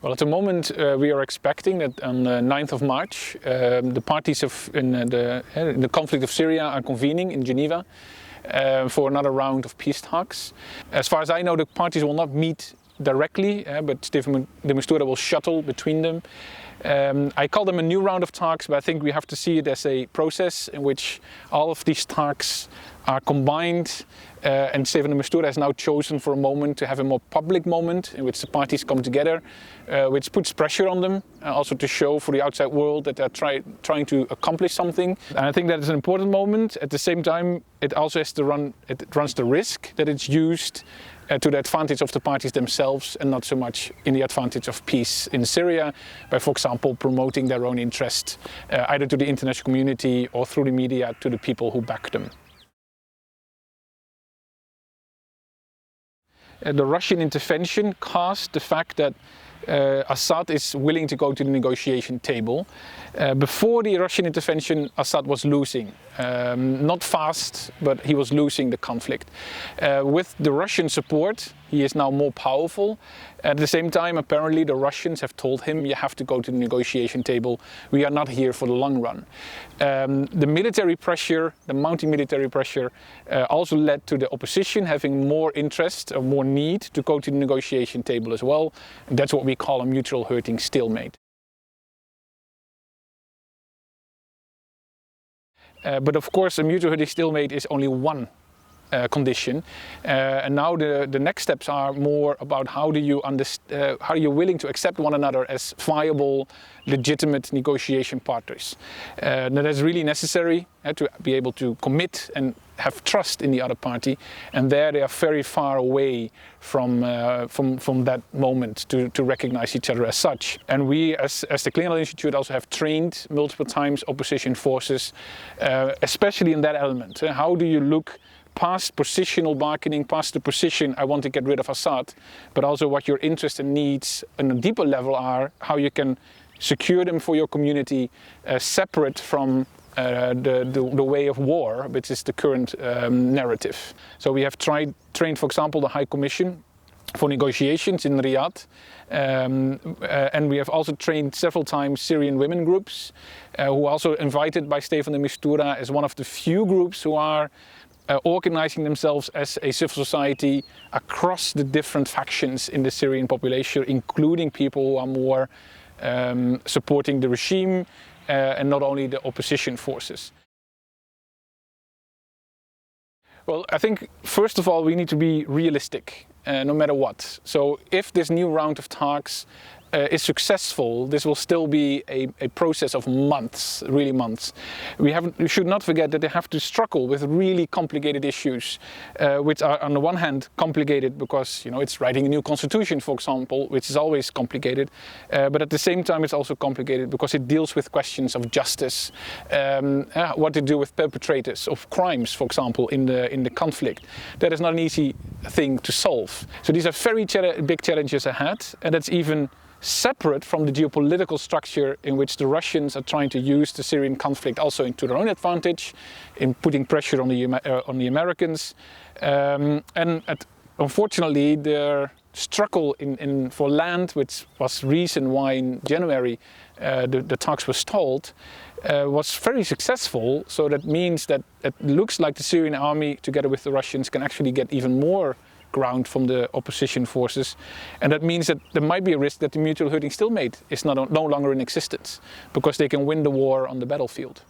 Well, at the moment we are expecting that on the 9th of March the parties in the conflict of Syria are convening in Geneva for another round of peace talks. As far as I know, the parties will not meet directly, but Stefan de Mistura will shuttle between them. I call them a new round of talks, but I think we have to see it as a process in which all of these talks are combined, and Stefan de Mistura has now chosen for a moment to have a more public moment in which the parties come together, which puts pressure on them, also to show for the outside world that they're trying to accomplish something. And I think that is an important moment. At the same time, it also has to runs the risk that it's used to the advantage of the parties themselves and not so much in the advantage of peace in Syria by, for example, promoting their own interest either to the international community or through the media to the people who back them. The Russian intervention caused the fact that Assad is willing to go to the negotiation table. Before the Russian intervention, Assad was losing. Not fast, but he was losing the conflict. With the Russian support, he is now more powerful. At the same time, apparently the Russians have told him, you have to go to the negotiation table. We are not here for the long run. The military pressure, the mounting military pressure, also led to the opposition having more interest or more need to go to the negotiation table as well. And that's what we call a mutual hurting stalemate. But of course, a mutual hurting stalemate is only one condition, and now the next steps are more about how are you willing to accept one another as viable, legitimate negotiation partners. That is really necessary to be able to commit and have trust in the other party, and there they are very far away from that moment to recognize each other as such. And we as the Clingendael Institute also have trained multiple times opposition forces, especially in that element. How do you look past positional bargaining, past the position I want to get rid of Assad, but also what your interests and needs on a deeper level are, how you can secure them for your community separate from the way of war, which is the current narrative. So we have trained, for example, the High Commission for negotiations in Riyadh, and we have also trained several times Syrian women groups, who are also invited by Stefan de Mistura as one of the few groups who are organizing themselves as a civil society across the different factions in the Syrian population, including people who are more supporting the regime and not only the opposition forces. Well, I think first of all we need to be realistic, no matter what. So if this new round of talks is successful, this will still be a process of months, really months. We should not forget that they have to struggle with really complicated issues, which are on the one hand complicated because it's writing a new constitution, for example, which is always complicated, but at the same time it's also complicated because it deals with questions of justice, what to do with perpetrators of crimes, for example, in the conflict. That is not an easy thing to solve. So these are very big challenges ahead, and that's even separate from the geopolitical structure in which the Russians are trying to use the Syrian conflict also into their own advantage, in putting pressure on the Americans, and unfortunately their struggle for land, which was reason why in January the talks were stalled, was very successful. So that means that it looks like the Syrian army together with the Russians can actually get even more ground from the opposition forces, and that means that there might be a risk that the mutual hurting stalemate is no longer in existence because they can win the war on the battlefield.